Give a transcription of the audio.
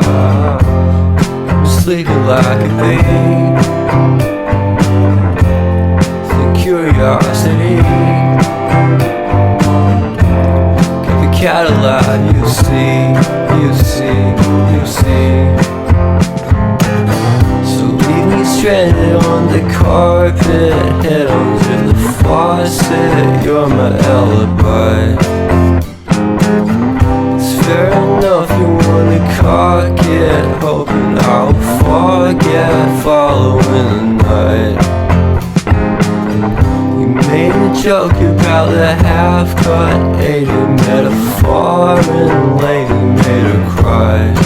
I'm sleeping like a babe. The curiosity keep a Cadillac, you see. So leave me stranded on the carpet, head under the faucet. You're my alibi. It's fair enough you wanna cock it, hoping I'll forget following the night. You made a joke about the half-cut 80 metaphor, and lady made her cry.